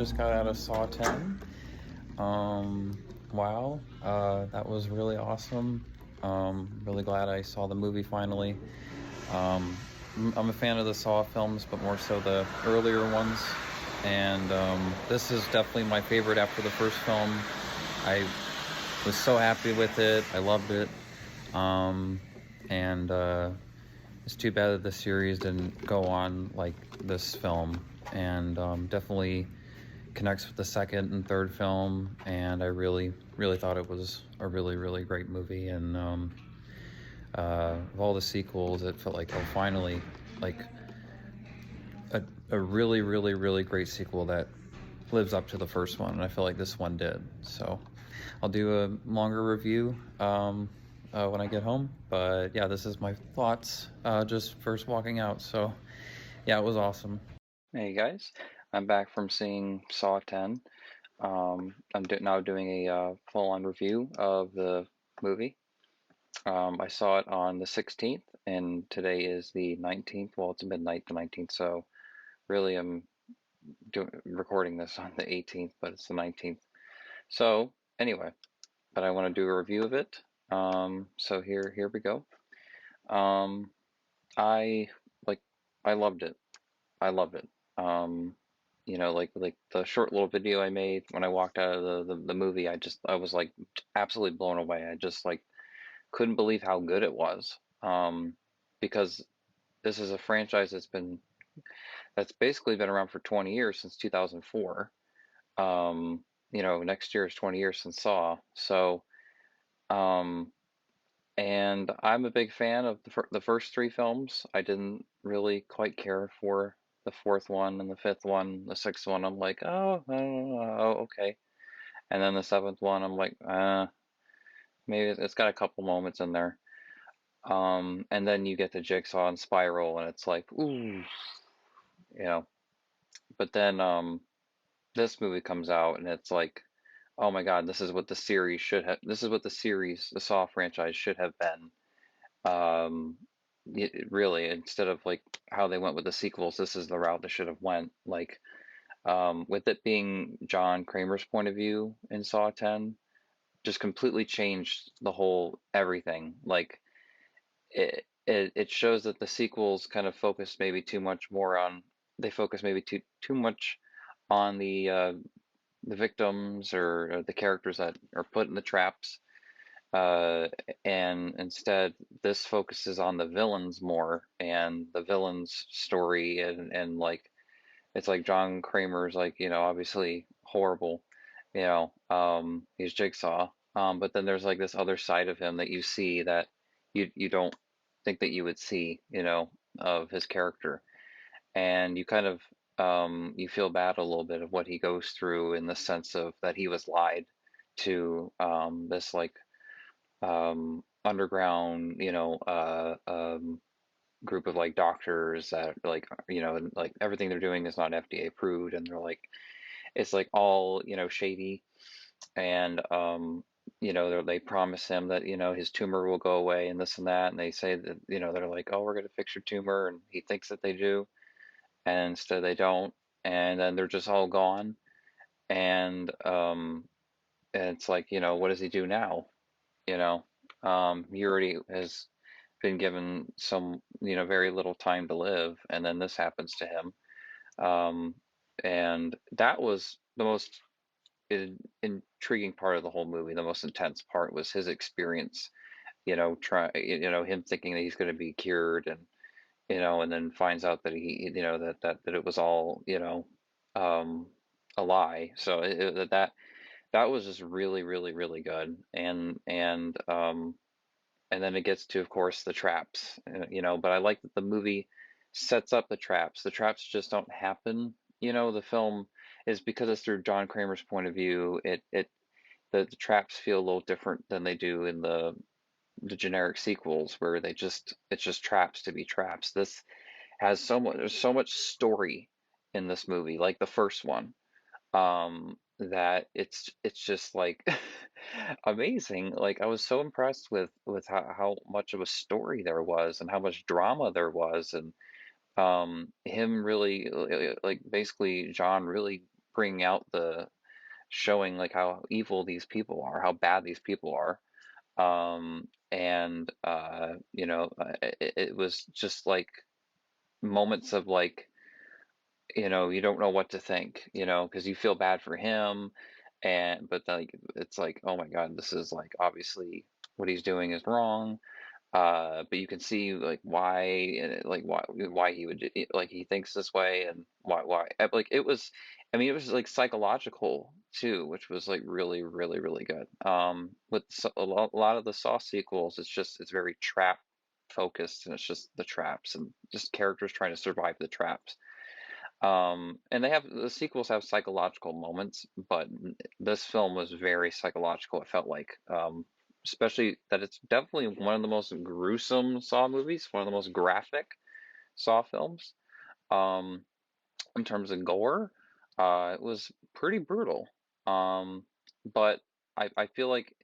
Just got out of Saw 10. Wow, that was really awesome. Really glad I saw the movie finally. Um, I'm a fan of the Saw films, but more so the earlier ones. And this is definitely my favorite after the first film. I was so happy with it. I loved it. Um, and it's too bad that the series didn't go on like this film. And definitely connects with the second and third film, and I really thought it was a really great movie. And of all the sequels, it felt like, oh, finally, like a really great sequel that lives up to the first one, and I feel like this one did. So I'll do a longer review when I get home, but yeah, this is my thoughts just first walking out. So yeah, it was awesome. Hey guys, I'm back from seeing Saw 10. I'm now doing a full-on review of the movie. I saw it on the 16th, and today is the 19th. Well, it's midnight the 19th, so really I'm recording this on the 18th, but it's the 19th. So anyway, but I want to do a review of it. So here we go. Um, I like I loved it. I loved it. Um, like the short little video I made when I walked out of the movie, I was like absolutely blown away. I just like couldn't believe how good it was. Because this is a franchise that's basically been around for 20 years, since 2004. Next year is 20 years since Saw. So, um, and I'm a big fan of the first three films. I didn't really quite care for the fourth one and the fifth one. The sixth one, I'm like, oh, oh, okay. And then the seventh one, I'm like, maybe it's got a couple moments in there. And then you get the Jigsaw and Spiral, and it's like, ooh, you know. But then this movie comes out, and it's like, oh my God, this is what the series should have. This is what the Saw franchise should have been. Um, really, instead of like how they went with the sequels, this is the route they should have went. Like, with it being John Kramer's point of view in Saw 10, just completely changed the whole everything. Like, it shows that the sequels kind of focus maybe too much more on they focus maybe too much on the victims, or the characters that are put in the traps, uh, and instead this focuses on the villains more, and the villains story, and like it's like John Kramer's, like, obviously horrible, he's Jigsaw, but then there's like this other side of him that you see that you don't think that you would see, of his character. And you kind of you feel bad a little bit of what he goes through, in the sense of that he was lied to, this like underground, group of like doctors that, like, like everything they're doing is not FDA approved, and they're like, it's like all, shady. And they promise him that, his tumor will go away, and this and that, and they say that, they're like, oh, we're going to fix your tumor, and he thinks that they do, and instead they don't. And then they're just all gone. And it's like, what does he do now? you know he already has been given some, very little time to live, and then this happens to him. um and that was the most intriguing part of the whole movie. The most intense part was his experience, him thinking that he's going to be cured, and then finds out that that it was all, um a lie. So that was just really good. And then it gets to, of course, the traps, but I like that the movie sets up the traps. The traps just don't happen. The film is, because it's through John Kramer's point of view, the traps feel a little different than they do in the generic sequels, where it's just traps to be traps. This has there's so much story in this movie, like the first one, that it's just like amazing. Like, I was so impressed with how much of a story there was, and how much drama there was, and him really, like, basically John really bringing out the showing like how evil these people are, how bad these people are. And it was just like moments of like, you don't know what to think, because you feel bad for him, and but like it's like, oh my God, this is like obviously what he's doing is wrong. But you can see like why, and like why he would like he thinks this way, and why like it was. I mean, it was like psychological too, which was like really, really, really good. With a lot of the Saw sequels, it's very trap focused, and it's just the traps and just characters trying to survive the traps. And the sequels have psychological moments, but this film was very psychological. It felt like, especially that it's definitely one of the most gruesome Saw movies, one of the most graphic Saw films. Um, in terms of gore, it was pretty brutal. Um, but I feel like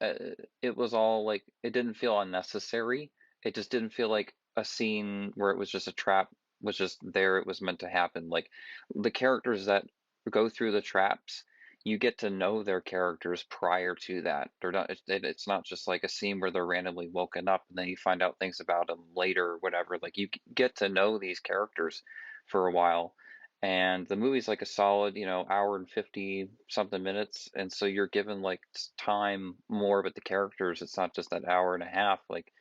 uh, it was all like it didn't feel unnecessary. It just didn't feel like a scene where it was just a trap was just there. It was meant to happen. Like the characters that go through the traps, you get to know their characters prior to that. They're not. It's not just like a scene where they're randomly woken up and then you find out things about them later or whatever. Like you get to know these characters for a while, and the movie's like a solid, hour and 50 something minutes, and so you're given like time more with the characters. It's not just that hour and a half. Like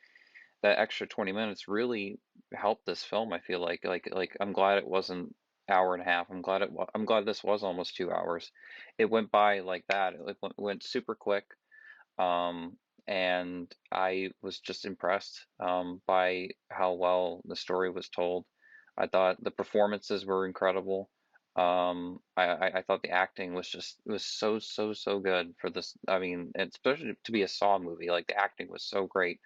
that extra 20 minutes really helped this film. I feel like I'm glad it wasn't hour and a half. I'm glad this was almost 2 hours. It went by like that. It went super quick. um, and I was just impressed, by how well the story was told. I thought the performances were incredible. I thought the acting was so, so, so good for this. I mean, and especially to be a Saw movie, like the acting was so great.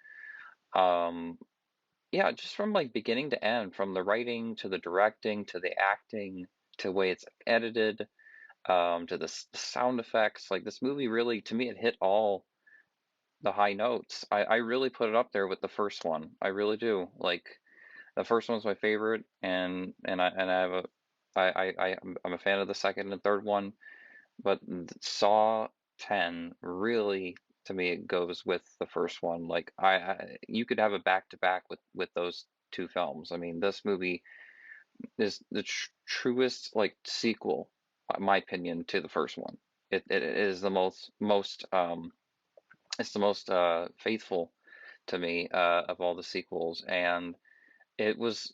Um, yeah, just from like beginning to end, from the writing to the directing to the acting to the way it's edited, to the sound effects. Like this movie really, to me, it hit all the high notes. I really put it up there with the first one. I really do. Like the first one's my favorite, and I have a I'm a fan of the second and third one, but Saw 10 really, to me, it goes with the first one. Like you could have a back to back with those two films. I mean, this movie is the truest like sequel, in my opinion, to the first one. It is the most it's the most faithful to me, of all the sequels. And it was,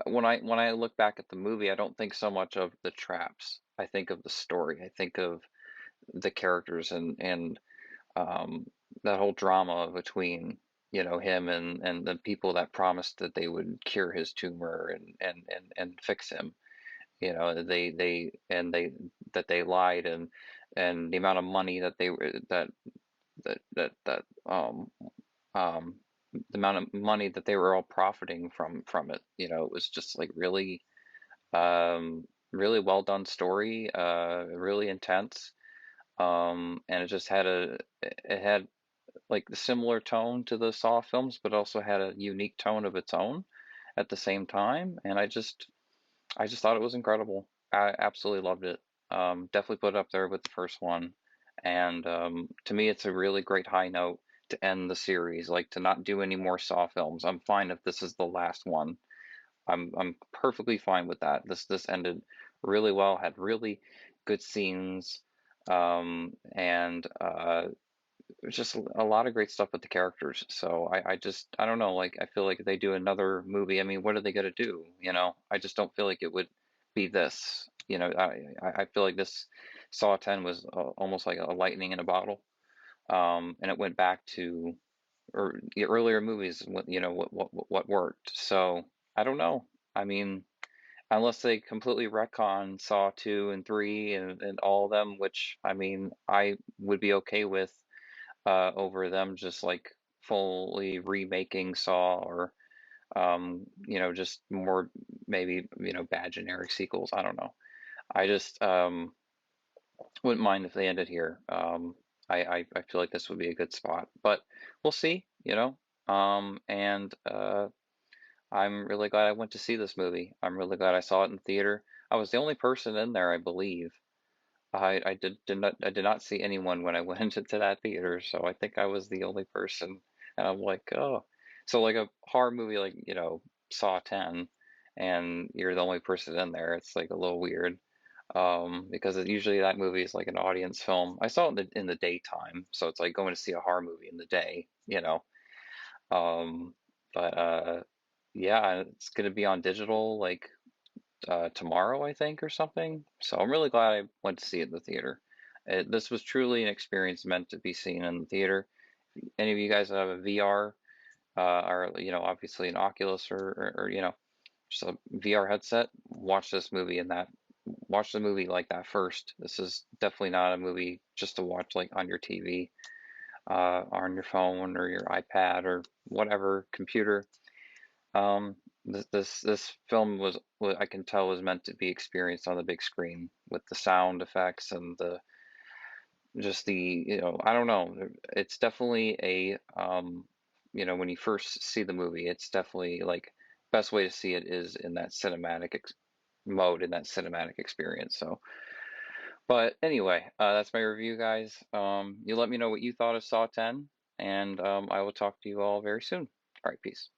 when I look back at the movie, I don't think so much of the traps. I think of the story. I think of the characters, and um, that whole drama between, him and the people that promised that they would cure his tumor, and fix him. They that they lied, and the amount of money that they were that um, the amount of money that they were all profiting from it. It was just like really, really well done story, really intense. And it had like the similar tone to the Saw films, but also had a unique tone of its own at the same time. And I just thought it was incredible. I absolutely loved it. Definitely put it up there with the first one. And to me, it's a really great high note to end the series. Like to not do any more Saw films. I'm fine if this is the last one. I'm perfectly fine with that. This ended really well. Had really good scenes. And just a lot of great stuff with the characters. So I don't know, like I feel like if they do another movie, I mean, what are they gonna do? I just don't feel like it would be this. I feel like this Saw 10 was, almost like a lightning in a bottle. And it went back to, or the earlier movies, what worked. So I don't know. I mean, unless they completely retcon Saw 2 and 3, and all of them, which I mean I would be okay with, over them just like fully remaking Saw, or just more, maybe, bad generic sequels. I don't know. I just, wouldn't mind if they ended here. I feel like this would be a good spot, but we'll see. And I'm really glad I went to see this movie. I'm really glad I saw it in theater. I was the only person in there, I believe. I did not see anyone when I went into that theater, so I think I was the only person, and I'm like, "Oh." So, like, a horror movie, like, Saw 10, and you're the only person in there, it's, like, a little weird, because usually that movie is, like, an audience film. I saw it in the daytime, so it's like going to see a horror movie in the day, you know? Um, but, yeah, it's gonna be on digital, like, tomorrow, I think, or something. So I'm really glad I went to see it in the theater. This was truly an experience meant to be seen in the theater. Any of you guys that have a VR, or obviously an Oculus or just a VR headset, watch this movie in that. Watch the movie like that first. This is definitely not a movie just to watch like on your TV, or on your phone or your iPad or whatever computer. This film I can tell was meant to be experienced on the big screen with the sound effects and the just the I don't know. It's definitely when you first see the movie, it's definitely like best way to see it is in that mode, in that cinematic experience. So, but anyway, that's my review, guys. You let me know what you thought of Saw 10, and I will talk to you all very soon. All right, peace.